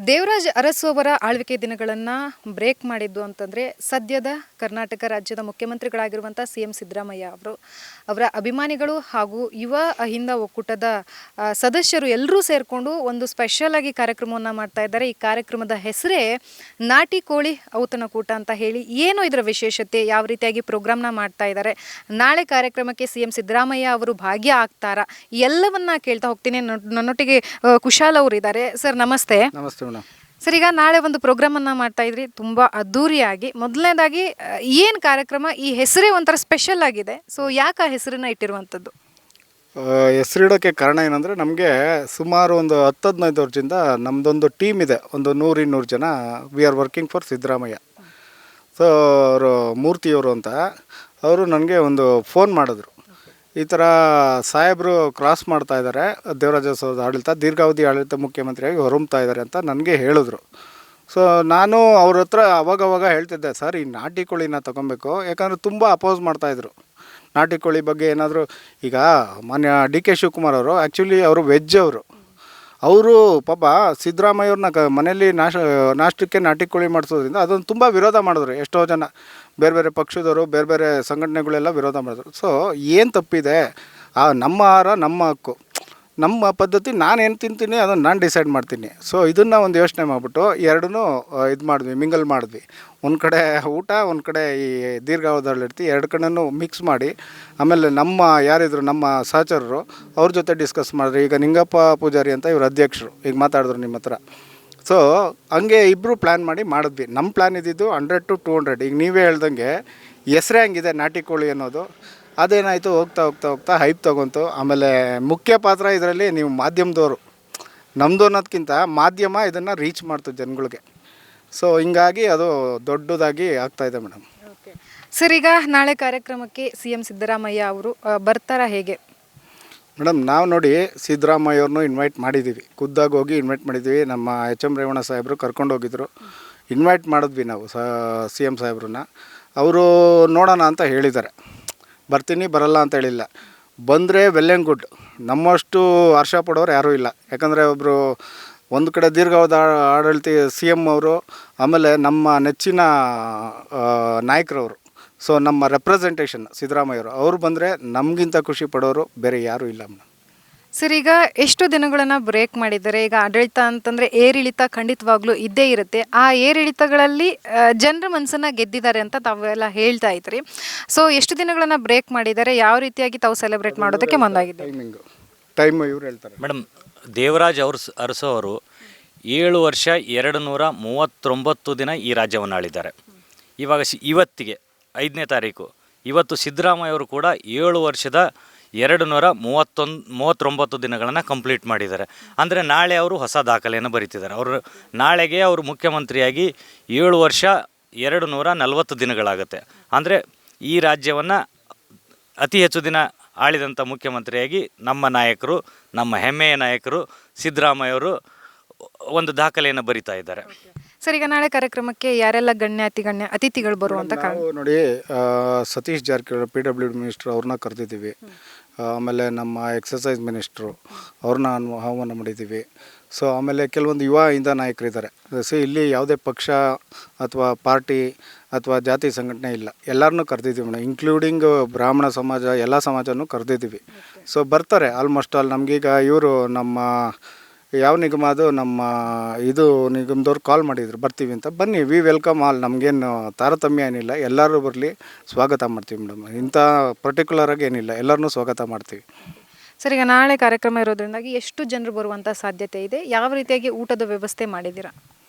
ದೇವರಾಜ್ ಅರಸು ಅವರ ಆಳ್ವಿಕೆ ದಿನಗಳನ್ನು ಬ್ರೇಕ್ ಮಾಡಿದ್ದು ಅಂತಂದರೆ ಸದ್ಯದ ಕರ್ನಾಟಕ ರಾಜ್ಯದ ಮುಖ್ಯಮಂತ್ರಿಗಳಾಗಿರುವಂಥ CM ಸಿದ್ದರಾಮಯ್ಯ ಅವರ ಅಭಿಮಾನಿಗಳು ಹಾಗೂ ಯುವ ಅಹಿಂದ ಒಕ್ಕೂಟದ ಸದಸ್ಯರು ಎಲ್ಲರೂ ಸೇರಿಕೊಂಡು ಒಂದು ಸ್ಪೆಷಲ್ ಆಗಿ ಕಾರ್ಯಕ್ರಮವನ್ನು ಮಾಡ್ತಾ ಇದ್ದಾರೆ. ಈ ಕಾರ್ಯಕ್ರಮದ ಹೆಸರೇ ನಾಟಿ ಕೋಳಿ ಔತಣಕೂಟ ಅಂತ ಹೇಳಿ. ಏನು ಇದರ ವಿಶೇಷತೆ, ಯಾವ ರೀತಿಯಾಗಿ ಪ್ರೋಗ್ರಾಮ್ನ ಮಾಡ್ತಾ ಇದ್ದಾರೆ, ನಾಳೆ ಕಾರ್ಯಕ್ರಮಕ್ಕೆ CM ಸಿದ್ದರಾಮಯ್ಯ ಅವರು ಭಾಗ್ಯ ಆಗ್ತಾರಾ, ಎಲ್ಲವನ್ನ ಕೇಳ್ತಾ ಹೋಗ್ತೀನಿ. ನನ್ನೊಟ್ಟಿಗೆ ಕುಶಾಲ್ ಅವರು ಇದ್ದಾರೆ. ಸರ್ ನಮಸ್ತೆ. ನಮಸ್ತೆ ಮೇಡಮ್. ಸರ್, ಈಗ ನಾಳೆ ಒಂದು ಪ್ರೋಗ್ರಾಮನ್ನು ಮಾಡ್ತಾ ಇದ್ರಿ, ತುಂಬ ಅದ್ಧೂರಿಯಾಗಿ. ಮೊದಲನೇದಾಗಿ ಏನು ಕಾರ್ಯಕ್ರಮ, ಈ ಹೆಸರೇ ಒಂಥರ ಸ್ಪೆಷಲ್ ಆಗಿದೆ. ಸೊ ಯಾಕೆ ಆ ಹೆಸರನ್ನ ಇಟ್ಟಿರುವಂಥದ್ದು? ಹೆಸರಿಡೋಕ್ಕೆ ಕಾರಣ ಏನಂದರೆ, ನಮಗೆ ಸುಮಾರು ಒಂದು 10-15 ವರ್ಷದಿಂದ ನಮ್ಮದೊಂದು ಟೀಮ್ ಇದೆ, ಒಂದು 100-200 ಜನ. We are working for Siddaramaiah. So ಅವರು ಮೂರ್ತಿಯವರು ಅಂತ ಅವರು ನನಗೆ ಒಂದು ಫೋನ್ ಮಾಡಿದ್ರು. ಈ ಥರ ಸಾಹೇಬರು ಕ್ರಾಸ್ ಮಾಡ್ತಾ ಇದ್ದಾರೆ, ದೇವರಾಜ ಅರಸು ಆಡಳಿತ ದೀರ್ಘಾವಧಿ ಆಡಳಿತ ಮುಖ್ಯಮಂತ್ರಿಯಾಗಿ ಹೊರಮ್ತಾ ಇದ್ದಾರೆ ಅಂತ ನನಗೆ ಹೇಳಿದ್ರು. ಸೊ ನಾನು ಅವ್ರ ಹತ್ರ ಅವಾಗವಾಗ ಹೇಳ್ತಿದ್ದೆ, ಸರ್ ಈ ನಾಟಿ ಕೋಳಿನ ತೊಗೊಬೇಕು, ಯಾಕಂದರೆ ತುಂಬ ಅಪೋಸ್ ಮಾಡ್ತಾಯಿದ್ರು ನಾಟಿ ಕೋಳಿ ಬಗ್ಗೆ. ಏನಾದರೂ ಈಗ ಮಾನ್ಯ DK ಶಿವಕುಮಾರ್ ಅವರು ಆ್ಯಕ್ಚುಲಿ ಅವರು ವೆಜ್ ಅವರು ಪಾಪ ಸಿದ್ದರಾಮಯ್ಯವ್ರನ್ನ ಮನೆಯಲ್ಲಿ ನಾಷ್ಟಕ್ಕೆ ನಾಟಿ ಕೋಳಿ ಮಾಡಿಸೋದ್ರಿಂದ ಅದನ್ನು ತುಂಬ ವಿರೋಧ ಮಾಡಿದ್ರು. ಎಷ್ಟೋ ಜನ ಬೇರೆ ಬೇರೆ ಪಕ್ಷದವರು, ಬೇರೆ ಬೇರೆ ಸಂಘಟನೆಗಳೆಲ್ಲ ವಿರೋಧ ಮಾಡಿದ್ರು. ಸೊ ಏನು ತಪ್ಪಿದೆ, ನಮ್ಮ ಆಹಾರ ನಮ್ಮ ಹಕ್ಕು, ನಮ್ಮ ಪದ್ಧತಿ, ನಾನೇನು ತಿಂತೀನಿ ಅದನ್ನು ನಾನು ಡಿಸೈಡ್ ಮಾಡ್ತೀನಿ. ಸೊ ಇದನ್ನು ಒಂದು ಯೋಚನೆ ಮಾಡಿಬಿಟ್ಟು ಎರಡನ್ನೂ ಇದು ಮಾಡಿದ್ವಿ, ಮಿಂಗಲ್ ಮಾಡಿದ್ವಿ. ಒಂದು ಕಡೆ ಊಟ, ಒಂದು ಕಡೆ ಈ ದೀರ್ಘಾವಧಿಯಲ್ಲಿರ್ತಿ, ಎರಡು ಕಡೆನೂ ಮಿಕ್ಸ್ ಮಾಡಿ, ಆಮೇಲೆ ನಮ್ಮ ಯಾರಿದ್ರು ನಮ್ಮ ಸಹಚರರು ಅವ್ರ ಜೊತೆ ಡಿಸ್ಕಸ್ ಮಾಡಿದ್ರಿ. ಈಗ ನಿಂಗಪ್ಪ ಪೂಜಾರಿ ಅಂತ ಇವ್ರ ಅಧ್ಯಕ್ಷರು ಈಗ ಮಾತಾಡಿದ್ರು ನಿಮ್ಮ ಹತ್ರ. ಸೊ ಹಂಗೆ ಇಬ್ಬರು ಪ್ಲ್ಯಾನ್ ಮಾಡಿ ಮಾಡಿದ್ವಿ. ನಮ್ಮ ಪ್ಲ್ಯಾನ್ ಇದ್ದಿದ್ದು 100 to 200. ಈಗ ನೀವೇ ಹೇಳ್ದಂಗೆ ಹೆಸರೇ ಹಂಗಿದೆ ನಾಟಿ ಕೋಳಿ ಅನ್ನೋದು. ಅದೇನಾಯಿತು, ಹೋಗ್ತಾ ಹೋಗ್ತಾ ಹೋಗ್ತಾ ಹೈಪ್ ತೊಗೊಂತು. ಆಮೇಲೆ ಮುಖ್ಯ ಪಾತ್ರ ಇದರಲ್ಲಿ ನೀವು ಮಾಧ್ಯಮದವರು, ನಮ್ಮದು ಅನ್ನೋದಕ್ಕಿಂತ ಮಾಧ್ಯಮ ಇದನ್ನು ರೀಚ್ ಮಾಡ್ತು ಜನಗಳಿಗೆ. ಸೊ ಹಿಂಗಾಗಿ ಅದು ದೊಡ್ಡದಾಗಿ ಆಗ್ತಾಯಿದೆ ಮೇಡಮ್. ಓಕೆ ಸರ್, ಈಗ ನಾಳೆ ಕಾರ್ಯಕ್ರಮಕ್ಕೆ CM ಸಿದ್ದರಾಮಯ್ಯ ಅವರು ಬರ್ತಾರಾ ಹೇಗೆ? ಮೇಡಮ್, ನಾವು ನೋಡಿ ಸಿದ್ದರಾಮಯ್ಯವ್ರನ್ನೂ ಇನ್ವೈಟ್ ಮಾಡಿದ್ದೀವಿ, ಖುದ್ದಾಗಿ ಹೋಗಿ ಇನ್ವೈಟ್ ಮಾಡಿದ್ದೀವಿ. ನಮ್ಮ HM ರೇವಣ್ಣ ಸಾಹೇಬರು ಕರ್ಕೊಂಡೋಗಿದ್ರು, ಇನ್ವೈಟ್ ಮಾಡಿದ್ವಿ ನಾವು CM ಸಾಹೇಬ್ರನ್ನ. ಅವರು ನೋಡೋಣ ಅಂತ ಹೇಳಿದ್ದಾರೆ, ಬರ್ತೀನಿ ಬರಲ್ಲ ಅಂತ ಹೇಳಿಲ್ಲ. ಬಂದರೆ ವೆಲ್ ಆ್ಯಂಡ್ ಗುಡ್, ನಮ್ಮಷ್ಟು ಹರ್ಷ ಪಡೋರು ಯಾರೂ ಇಲ್ಲ. ಯಾಕಂದರೆ ಒಬ್ಬರು ಒಂದು ಕಡೆ ದೀರ್ಘಾವಧಿ ಆಡಳಿತ CM ಅವರು, ಆಮೇಲೆ ನಮ್ಮ ನೆಚ್ಚಿನ ನಾಯಕರವರು. ಸೊ ನಮ್ಮ ರೆಪ್ರೆಸೆಂಟೇಷನ್ ಸಿದ್ದರಾಮಯ್ಯವರು, ಅವರು ಬಂದರೆ ನಮಗಿಂತ ಖುಷಿ ಪಡೋರು ಬೇರೆ ಯಾರೂ ಇಲ್ಲ ಮೇಡಮ್. ಸರ್, ಈಗ ಎಷ್ಟು ದಿನಗಳನ್ನು ಬ್ರೇಕ್ ಮಾಡಿದ್ದಾರೆ? ಈಗ ಆಡಳಿತ ಅಂತಂದರೆ ಏರಿಳಿತ ಖಂಡಿತವಾಗ್ಲೂ ಇದ್ದೇ ಇರುತ್ತೆ. ಆ ಏರಿಳಿತಗಳಲ್ಲಿ ಜನರ ಮನಸ್ಸನ್ನು ಗೆದ್ದಿದ್ದಾರೆ ಅಂತ ತಾವೆಲ್ಲ ಹೇಳ್ತಾ ಇದ್ರಿ. ಸೊ ಎಷ್ಟು ದಿನಗಳನ್ನು ಬ್ರೇಕ್ ಮಾಡಿದ್ದಾರೆ, ಯಾವ ರೀತಿಯಾಗಿ ತಾವು ಸೆಲೆಬ್ರೇಟ್ ಮಾಡೋದಕ್ಕೆ ಮುಂದಾಗಿದೆ? ಟೈಮ್ ಇವ್ರು ಹೇಳ್ತಾರೆ ಮೇಡಮ್. ದೇವರಾಜ್ ಅರಸು ಅವರು 7 ವರ್ಷ 239 ದಿನ ಈ ರಾಜ್ಯವನ್ನು ಆಳಿದ್ದಾರೆ. ಇವಾಗ ಇವತ್ತಿಗೆ 5ನೇ ತಾರೀಕು, ಇವತ್ತು ಸಿದ್ದರಾಮಯ್ಯ ಅವರು ಕೂಡ 7 ವರ್ಷದ 239 ದಿನಗಳನ್ನು ಕಂಪ್ಲೀಟ್ ಮಾಡಿದ್ದಾರೆ. ಅಂದರೆ ನಾಳೆ ಅವರು ಹೊಸ ದಾಖಲೆಯನ್ನು ಬರೀತಿದ್ದಾರೆ. ಅವರು ನಾಳೆಗೆ ಅವರು ಮುಖ್ಯಮಂತ್ರಿಯಾಗಿ 7 ವರ್ಷ 240 ದಿನಗಳಾಗುತ್ತೆ. ಅಂದರೆ ಈ ರಾಜ್ಯವನ್ನು ಅತಿ ಹೆಚ್ಚು ದಿನ ಆಳಿದಂಥ ಮುಖ್ಯಮಂತ್ರಿಯಾಗಿ ನಮ್ಮ ನಾಯಕರು, ನಮ್ಮ ಹೆಮ್ಮೆಯ ನಾಯಕರು ಸಿದ್ದರಾಮಯ್ಯವರು ಒಂದು ದಾಖಲೆಯನ್ನು ಬರಿತಾ ಇದ್ದಾರೆ. ಸರ್, ಈಗ ನಾಳೆ ಕಾರ್ಯಕ್ರಮಕ್ಕೆ ಯಾರೆಲ್ಲ ಗಣ್ಯ ಅತಿಥಿಗಳು ಬರುವಂಥ ನೋಡಿ, ಸತೀಶ್ ಜಾರಕಿಹೊಳಿ PWD ಮಿನಿಸ್ಟ್ರು ಅವ್ರನ್ನ ಕರೆದಿದ್ದೀವಿ. ಆಮೇಲೆ ನಮ್ಮ ಎಕ್ಸಸೈಸ್ ಮಿನಿಸ್ಟ್ರು ಅವ್ರನ್ನ ಆಹ್ವಾನ ಮಾಡಿದ್ದೀವಿ. ಸೊ ಆಮೇಲೆ ಕೆಲವೊಂದು ಯುವ ಹಿಂದ ನಾಯಕರಿದ್ದಾರೆ. ಇಲ್ಲಿ ಯಾವುದೇ ಪಕ್ಷ ಅಥವಾ ಪಾರ್ಟಿ ಅಥವಾ ಜಾತಿ ಸಂಘಟನೆ ಇಲ್ಲ, ಎಲ್ಲರನ್ನೂ ಕರೆದಿದ್ದೀವಿ ಮೇಡಮ್, ಇನ್ಕ್ಲೂಡಿಂಗ್ ಬ್ರಾಹ್ಮಣ ಸಮಾಜ, ಎಲ್ಲ ಸಮಾಜನೂ ಕರೆದಿದ್ದೀವಿ. ಸೊ ಬರ್ತಾರೆ ಆಲ್ಮೋಸ್ಟ್ ಆಲ್. ನಮಗೀಗ ಇವರು ನಮ್ಮ ಯಾವ ನಿಗಮ ಅದು, ನಮ್ಮ ಇದು ನಿಗಮದವ್ರು ಕಾಲ್ ಮಾಡಿದ್ರು ಬರ್ತೀವಿ ಅಂತ. ಬನ್ನಿ, ವಿ ವೆಲ್ಕಮ್ ಆಲ್, ನಮಗೇನು ತಾರತಮ್ಯ ಏನಿಲ್ಲ, ಎಲ್ಲರೂ ಬರಲಿ, ಸ್ವಾಗತ ಮಾಡ್ತೀವಿ ಮೇಡಮ್. ಇಂಥ ಪರ್ಟಿಕ್ಯುಲರಾಗಿ ಏನಿಲ್ಲ, ಎಲ್ಲರನ್ನೂ ಸ್ವಾಗತ ಮಾಡ್ತೀವಿ. ಸರ್, ಈಗ ನಾಳೆ ಕಾರ್ಯಕ್ರಮ ಇರೋದ್ರಿಂದಾಗಿ ಎಷ್ಟು ಜನರು ಬರುವಂಥ ಸಾಧ್ಯತೆ ಇದೆ? ಯಾವ ರೀತಿಯಾಗಿ ಊಟದ ವ್ಯವಸ್ಥೆ ಮಾಡಿದ್ದೀರಾ?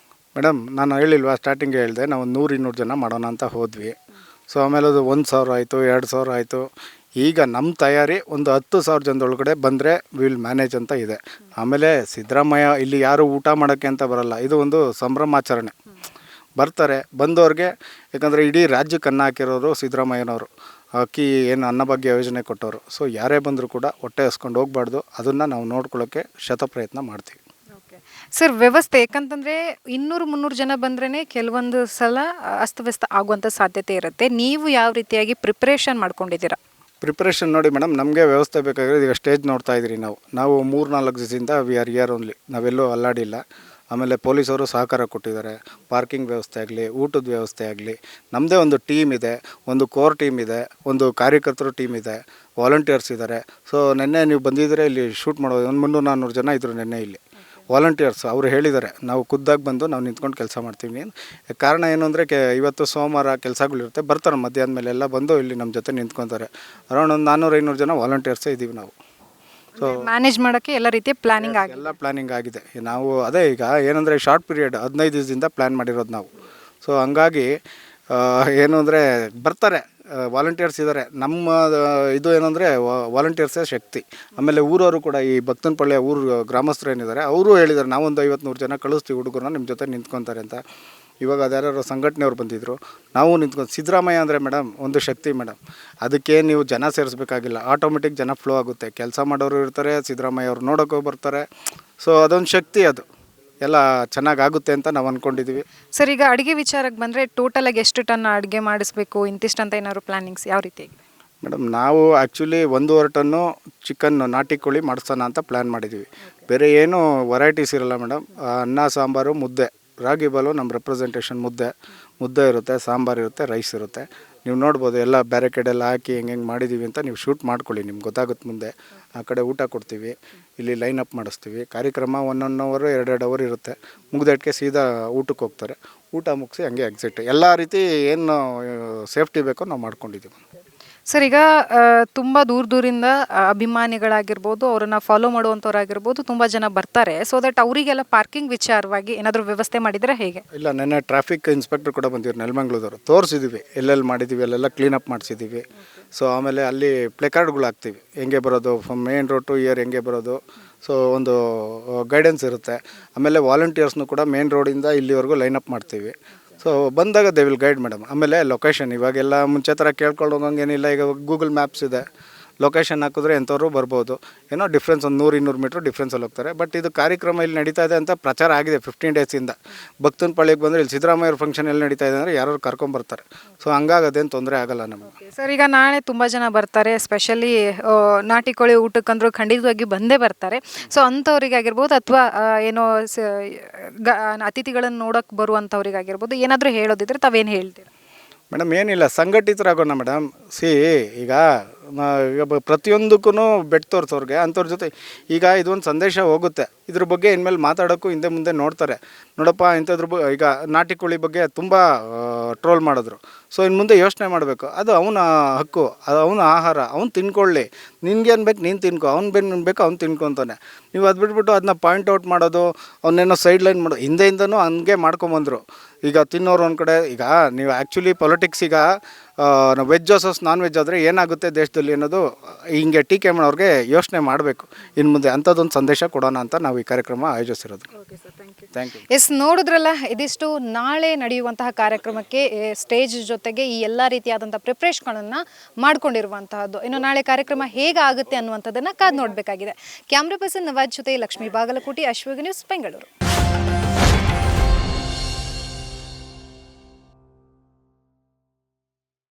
ಮೇಡಮ್, ನಾನು ಹೇಳಿಲ್ವಾ, ಸ್ಟಾರ್ಟಿಂಗ್ ಹೇಳಿದೆ, ನಾವು 100-200 ಜನ ಮಾಡೋಣ ಅಂತ ಹೋದ್ವಿ. ಸೊ ಆಮೇಲೆ ಅದು 1,000 ಆಯಿತು, 2,000 ಆಯಿತು. ಈಗ ನಮ್ಮ ತಯಾರಿ ಒಂದು 10,000 ಜನದೊಳಗಡೆ ಬಂದರೆ ವಿಲ್ ಮ್ಯಾನೇಜ್ ಅಂತ ಇದೆ. ಆಮೇಲೆ ಸಿದ್ದರಾಮಯ್ಯ ಇಲ್ಲಿ ಯಾರು ಊಟ ಮಾಡೋಕ್ಕೆ ಅಂತ ಬರಲ್ಲ, ಇದು ಒಂದು ಸಂಭ್ರಮಾಚರಣೆ. ಬರ್ತಾರೆ, ಬಂದವ್ರಿಗೆ, ಯಾಕಂದರೆ ಇಡೀ ರಾಜ್ಯಕ್ಕೆ ಅನ್ನ ಹಾಕಿರೋರು ಸಿದ್ದರಾಮಯ್ಯನವರು, ಅಕ್ಕಿ ಏನು ಅನ್ನಭಾಗ್ಯ ಯೋಜನೆ ಕೊಟ್ಟವರು. ಸೊ ಯಾರೇ ಬಂದರೂ ಕೂಡ ಹೊಟ್ಟೆ ಹಸ್ಕೊಂಡು ಹೋಗಬಾರ್ದು, ಅದನ್ನು ನಾವು ನೋಡ್ಕೊಳ್ಳೋಕ್ಕೆ ಶತಪ್ರಯತ್ನ ಮಾಡ್ತೀವಿ. ಸರ್, ವ್ಯವಸ್ಥೆ ಯಾಕಂತಂದರೆ 200-300 ಜನ ಬಂದ್ರೇ ಕೆಲವೊಂದು ಸಲ ಅಸ್ತವ್ಯಸ್ತ ಆಗುವಂಥ ಸಾಧ್ಯತೆ ಇರುತ್ತೆ. ನೀವು ಯಾವ ರೀತಿಯಾಗಿ ಪ್ರಿಪ್ರೇಷನ್ ಮಾಡ್ಕೊಂಡಿದ್ದೀರಾ? ಪ್ರಿಪ್ರೇಷನ್ ನೋಡಿ ಮೇಡಮ್, ನಮಗೆ ವ್ಯವಸ್ಥೆ ಬೇಕಾಗಿರೋದು. ಈಗ ಸ್ಟೇಜ್ ನೋಡ್ತಾ ಇದ್ದೀರಿ ನಾವು 3-4 ದಿವಸದಿಂದ ವಿ ಆರ್ ಇಯರ್ ಓನ್ಲಿ, ನಾವೆಲ್ಲೂ ಅಲ್ಲಾಡಿಲ್ಲ. ಆಮೇಲೆ ಪೊಲೀಸವರು ಸಹಕಾರ ಕೊಟ್ಟಿದ್ದಾರೆ. ಪಾರ್ಕಿಂಗ್ ವ್ಯವಸ್ಥೆ ಆಗಲಿ, ಊಟದ ವ್ಯವಸ್ಥೆ ಆಗಲಿ, ನಮ್ಮದೇ ಒಂದು ಟೀಮ್ ಇದೆ, ಒಂದು ಕೋರ್ ಟೀಮ್ ಇದೆ, ಒಂದು ಕಾರ್ಯಕರ್ತರು ಟೀಮ್ ಇದೆ, ವಾಲಂಟಿಯರ್ಸ್ ಇದ್ದಾರೆ. ಸೊ ನಿನ್ನೆ ನೀವು ಬಂದಿದ್ದರೆ ಇಲ್ಲಿ ಶೂಟ್ ಮಾಡೋದು ಒಂದು 300-400 ಜನ ಇದ್ದರು ನಿನ್ನೆ ಇಲ್ಲಿ ವಾಲಂಟಿಯರ್ಸ್. ಅವರು ಹೇಳಿದ್ದಾರೆ ನಾವು ಖುದ್ದಾಗಿ ಬಂದು ನಾವು ನಿಂತ್ಕೊಂಡು ಕೆಲಸ ಮಾಡ್ತೀವಿ. ಕಾರಣ ಏನು ಅಂದರೆ ಇವತ್ತು ಸೋಮವಾರ ಕೆಲಸಗಳಿರುತ್ತೆ, ಬರ್ತಾರೆ ಮಧ್ಯಾಹ್ನ ಮೇಲೆ ಎಲ್ಲ ಬಂದು ಇಲ್ಲಿ ನಮ್ಮ ಜೊತೆ ನಿಂತ್ಕೊತಾರೆ. ಅರೌಂಡ್ ಒಂದು 400-500 ಜನ ವಾಲಂಟಿಯರ್ಸೇ ಇದ್ದೀವಿ ನಾವು. ಸೊ ಮ್ಯಾನೇಜ್ ಮಾಡೋಕ್ಕೆ ಎಲ್ಲ ರೀತಿಯ ಪ್ಲಾನಿಂಗ್ ಆಗಿ ಎಲ್ಲ ಪ್ಲ್ಯಾನಿಂಗ್ ಆಗಿದೆ. ನಾವು ಅದೇ ಈಗ ಏನಂದರೆ ಶಾರ್ಟ್ ಪೀರಿಯಡ್ 15 ದಿವಸದಿಂದ ಪ್ಲ್ಯಾನ್ ಮಾಡಿರೋದು ನಾವು. ಸೊ ಹಂಗಾಗಿ ಏನು ಅಂದರೆ ಬರ್ತಾರೆ ವಾಲಂಟಿಯರ್ಸ್ ಇದ್ದಾರೆ. ನಮ್ಮ ಇದು ಏನಂದರೆ ವಾಲಂಟಿಯರ್ಸೇ ಶಕ್ತಿ. ಆಮೇಲೆ ಊರವರು ಕೂಡ ಈ ಭಕ್ತನಪಳ್ಳಿಯ ಊರು ಗ್ರಾಮಸ್ಥರು ಏನಿದ್ದಾರೆ ಅವರು ಹೇಳಿದ್ದಾರೆ ನಾವೊಂದು 50-100 ಜನ ಕಳಿಸ್ತೀವಿ ಹುಡುಗರನ್ನ ನಿಮ್ಮ ಜೊತೆ ನಿಂತ್ಕೊತಾರೆ ಅಂತ. ಇವಾಗ ಅದ್ಯಾರು ಸಂಘಟನೆಯವ್ರು ಬಂದಿದ್ದರು, ನಾವು ನಿಂತ್ಕೊಂಡು ಸಿದ್ದರಾಮಯ್ಯ ಅಂದರೆ ಮೇಡಮ್ ಒಂದು ಶಕ್ತಿ ಮೇಡಮ್. ಅದಕ್ಕೆ ನೀವು ಜನ ಸೇರಿಸ್ಬೇಕಾಗಿಲ್ಲ, ಆಟೋಮೆಟಿಕ್ ಜನ ಫ್ಲೋ ಆಗುತ್ತೆ. ಕೆಲಸ ಮಾಡೋರು ಇರ್ತಾರೆ, ಸಿದ್ದರಾಮಯ್ಯ ಅವ್ರು ನೋಡೋಕೆ ಬರ್ತಾರೆ. ಸೊ ಅದೊಂದು ಶಕ್ತಿ, ಅದು ಎಲ್ಲ ಚೆನ್ನಾಗಾಗುತ್ತೆ ಅಂತ ನಾವು ಅಂದ್ಕೊಂಡಿದ್ದೀವಿ. ಸರ್, ಈಗ ಅಡುಗೆ ವಿಚಾರಕ್ಕೆ ಬಂದರೆ ಟೋಟಲಾಗಿ ಎಷ್ಟು ಟನ್ ಅಡುಗೆ ಮಾಡಿಸ್ಬೇಕು ಇಂತಿಷ್ಟು ಅಂತ ಏನಾದ್ರು ಪ್ಲಾನಿಂಗ್ಸ್ ಯಾವ ರೀತಿ? ಮೇಡಮ್ ನಾವು ಆ್ಯಕ್ಚುಲಿ 1.5 ಟನ್ನು ಚಿಕನ್ ನಾಟಿ ಕೋಳಿ ಮಾಡಿಸೋಣ ಅಂತ ಪ್ಲ್ಯಾನ್ ಮಾಡಿದ್ದೀವಿ. ಬೇರೆ ಏನೂ ವೆರೈಟೀಸ್ ಇರಲ್ಲ ಮೇಡಮ್. ಅನ್ನ ಸಾಂಬಾರು ಮುದ್ದೆ, ರಾಗಿ ಬಾಲು ನಮ್ಮ ರೆಪ್ರೆಸೆಂಟೇಷನ್ ಮುದ್ದೆ ಇರುತ್ತೆ, ಸಾಂಬಾರು ಇರುತ್ತೆ, ರೈಸ್ ಇರುತ್ತೆ. ನೀವು ನೋಡ್ಬೋದು ಎಲ್ಲ ಬ್ಯಾರಿಕೇಡೆಲ್ಲ ಹಾಕಿ ಹೆಂಗೆ ಮಾಡಿದ್ದೀವಿ ಅಂತ ನೀವು ಶೂಟ್ ಮಾಡ್ಕೊಳ್ಳಿ, ನಿಮ್ಗೆ ಗೊತ್ತಾಗುತ್ತೆ ಮುಂದೆ. ಆ ಕಡೆ ಊಟ ಕೊಡ್ತೀವಿ, ಇಲ್ಲಿ ಲೈನ್ ಅಪ್ ಮಾಡಿಸ್ತೀವಿ. ಕಾರ್ಯಕ್ರಮ 1 ಅವರ್ 2 ಅವರ್ ಇರುತ್ತೆ. ಮುಗ್ದಟ್ಗೆ ಸೀದಾ ಊಟಕ್ಕೆ ಹೋಗ್ತಾರೆ. ಊಟ ಮುಗಿಸಿ ಹಂಗೆ ಎಕ್ಸಿಟ್. ಎಲ್ಲ ರೀತಿ ಏನು ಸೇಫ್ಟಿ ಬೇಕೋ ನಾವು ಮಾಡ್ಕೊಂಡಿದ್ದೀವಿ. ಸರ್, ಈಗ ತುಂಬ ದೂರದಿಂದ ಅಭಿಮಾನಿಗಳಾಗಿರ್ಬೋದು, ಅವರನ್ನು ಫಾಲೋ ಮಾಡುವಂಥವ್ರಾಗಿರ್ಬೋದು ತುಂಬ ಜನ ಬರ್ತಾರೆ. ಸೊ ದಟ್ ಅವರಿಗೆಲ್ಲ ಪಾರ್ಕಿಂಗ್ ವಿಚಾರವಾಗಿ ಏನಾದರೂ ವ್ಯವಸ್ಥೆ ಮಾಡಿದರೆ ಹೇಗೆ? ಇಲ್ಲ, ನೆನ್ನೆ ಟ್ರಾಫಿಕ್ ಇನ್ಸ್ಪೆಕ್ಟರ್ ಕೂಡ ಬಂದಿದ್ರು ನೆಲಮಂಗ್ಲದವರು, ತೋರಿಸಿದ್ದೀವಿ ಎಲ್ಲೆಲ್ಲಿ ಮಾಡಿದ್ದೀವಿ, ಅಲ್ಲೆಲ್ಲ ಕ್ಲೀನಪ್ ಮಾಡಿಸಿದ್ದೀವಿ. ಸೊ ಆಮೇಲೆ ಅಲ್ಲಿ ಪ್ಲೇಕಾರ್ಡ್ಗಳು ಹಾಕ್ತೀವಿ, ಹೆಂಗೆ ಬರೋದು from main road to here ಹೆಂಗೆ ಬರೋದು. ಸೊ ಒಂದು ಗೈಡೆನ್ಸ್ ಇರುತ್ತೆ. ಆಮೇಲೆ ವಾಲಂಟಿಯರ್ಸ್ನು ಕೂಡ ಮೇನ್ ರೋಡಿಂದ ಇಲ್ಲಿವರೆಗೂ ಲೈನಪ್ ಮಾಡ್ತೀವಿ. ಸೊ ಬಂದಾಗ ದೇ ವಿಲ್ ಗೈಡ್ ಮೇಡಮ್. ಆಮೇಲೆ ಲೊಕೇಶನ್ ಇವಾಗೆಲ್ಲ ಮುಂಚೆ ಥರ ಕೇಳ್ಕೊಂಡು ಹೋಗಂಗೇನಿಲ್ಲ. ಈಗ ಗೂಗಲ್ ಮ್ಯಾಪ್ಸ್ ಇದೆ, ಲೊಕೇಶನ್ ಹಾಕಿದ್ರೆ ಎಂಥವ್ರು ಬರ್ಬೋದು. ಏನೋ ಡಿಫ್ರೆನ್ಸ್ ಒಂದು 100-200 ಮೀಟ್ರ್ ಡಿಫ್ರೆನ್ಸಲ್ಲಿ ಹೋಗ್ತಾರೆ. ಬಟ್ ಇದು ಕಾರ್ಯಕ್ರಮ ಇಲ್ಲಿ ನಡೀತಾ ಇದೆ ಅಂತ ಪ್ರಚಾರ ಆಗಿದೆ 15 ಡೇಸಿಂದ. ಭಕ್ತನಪಳ್ಳಿಗೆ ಬಂದರೆ ಇಲ್ಲಿ ಸಿದ್ದರಾಮಯ್ಯ ಫಂಕ್ಷನ್ ಎಲ್ಲಿ ನಡೀತಾ ಇದೆ ಅಂದರೆ ಯಾರು ಕರ್ಕೊಂಬರ್ತಾರೆ. ಸೊ ಹಂಗಾಗೋದೇನು ತೊಂದರೆ ಆಗೋಲ್ಲ ನಮಗೆ. ಸರ್, ಈಗ ನಾಳೆ ತುಂಬ ಜನ ಬರ್ತಾರೆ, ಸ್ಪೆಷಲಿ ನಾಟಿ ಕೋಳಿ ಊಟಕ್ಕಂದ್ರೂ ಖಂಡಿತವಾಗಿ ಬಂದೇ ಬರ್ತಾರೆ. ಸೊ ಅಂಥವ್ರಿಗಾಗಿರ್ಬೋದು ಅಥವಾ ಏನೋ ಅತಿಥಿಗಳನ್ನು ನೋಡೋಕ್ಕೆ ಬರುವಂಥವ್ರಿಗಾಗಿರ್ಬೋದು ಏನಾದರೂ ಹೇಳೋದಿದ್ರೆ ತಾವೇನು ಹೇಳ್ತೀರಿ? ಮೇಡಮ್ ಏನಿಲ್ಲ, ಸಂಘಟಿತರಾಗೋಣ ಮೇಡಮ್. ಈಗ ಪ್ರತಿಯೊಂದಕ್ಕೂ ಬೆಟ್ ತೋರಿಸೋರ್ಗೆ ಅಂಥವ್ರ ಜೊತೆ ಈಗ ಇದೊಂದು ಸಂದೇಶ ಹೋಗುತ್ತೆ. ಇದ್ರ ಬಗ್ಗೆ ಇನ್ಮೇಲೆ ಮಾತಾಡೋಕ್ಕೂ ಹಿಂದೆ ಮುಂದೆ ನೋಡ್ತಾರೆ. ನೋಡಪ್ಪ ಇಂಥದ್ರ ಈಗ ನಾಟಿ ಕೋಳಿ ಬಗ್ಗೆ ತುಂಬ ಟ್ರೋಲ್ ಮಾಡಿದ್ರು. ಸೊ ಇನ್ನು ಮುಂದೆ ಯೋಚನೆ ಮಾಡಬೇಕು, ಅದು ಅವನ ಹಕ್ಕು, ಅದು ಅವನ ಆಹಾರ, ಅವ್ನು ತಿನ್ಕೊಳ್ಳಿ. ನಿನ್ಗೇನು ಬೇಕು ನೀನು ತಿನ್ಕೊ, ಅವ್ನು ಬೇಕು ಅವ್ನು ತಿನ್ಕೊತಾನೆ. ನೀವು ಅದು ಬಿಟ್ಬಿಟ್ಟು ಅದನ್ನ ಪಾಯಿಂಟ್ ಔಟ್ ಮಾಡೋದು, ಅವನ್ನೇನೋ ಸೈಡ್ ಲೈನ್ ಮಾಡೋದು, ಹಿಂದೆಯಿಂದನೂ ಹಂಗೆ ಮಾಡ್ಕೊಂಬಂದರು. ಈಗ ತಿನ್ನೋರು ಒಂದು ಕಡೆ. ಈಗ ನೀವು ಆ್ಯಕ್ಚುಲಿ ಪೊಲಿಟಿಕ್ಸ್ ಈಗ ವೆಜ್ ವರ್ಸಸ್ ನಾನ್ ವೆಜ್ ಆದರೆ ಏನಾಗುತ್ತೆ ದೇಶದಲ್ಲಿ ಅನ್ನೋದು ಹಿಂಗೆ ಟೀಕೆ ಮಾಡೋರಿಗೆ ಯೋಚನೆ ಮಾಡಬೇಕು. ಇನ್ನು ಮುಂದೆ ಅಂಥದ್ದೊಂದು ಸಂದೇಶ ಕೊಡೋಣ ಅಂತ ನಾವು ಈ ಕಾರ್ಯಕ್ರಮ ಆಯೋಜಿಸಿರೋದು. Thank you. ಎಸ್, ನೋಡಿದ್ರಲ್ಲ, ಇದಿಷ್ಟು ನಾಳೆ ನಡೆಯುವಂತಹ ಕಾರ್ಯಕ್ರಮಕ್ಕೆ ಸ್ಟೇಜ್ ಜೊತೆಗೆ ಈ ಎಲ್ಲ ರೀತಿಯಾದಂಥ ಪ್ರಿಪ್ರೇಷನ್ಗಳನ್ನು ಮಾಡ್ಕೊಂಡಿರುವಂತಹದ್ದು. ಇನ್ನು ನಾಳೆ ಕಾರ್ಯಕ್ರಮ ಹೇಗಾಗುತ್ತೆ ಅನ್ನುವಂಥದ್ದನ್ನು ಕಾದು ನೋಡಬೇಕಾಗಿದೆ. ಕ್ಯಾಮ್ರಾ ಪರ್ಸನ್ ನವಾಜ್ ಜೊತೆ ಲಕ್ಷ್ಮೀ ಬಾಗಲಕೋಟೆ, ಅಶ್ವಗ್ ನ್ಯೂಸ್, ಬೆಂಗಳೂರು.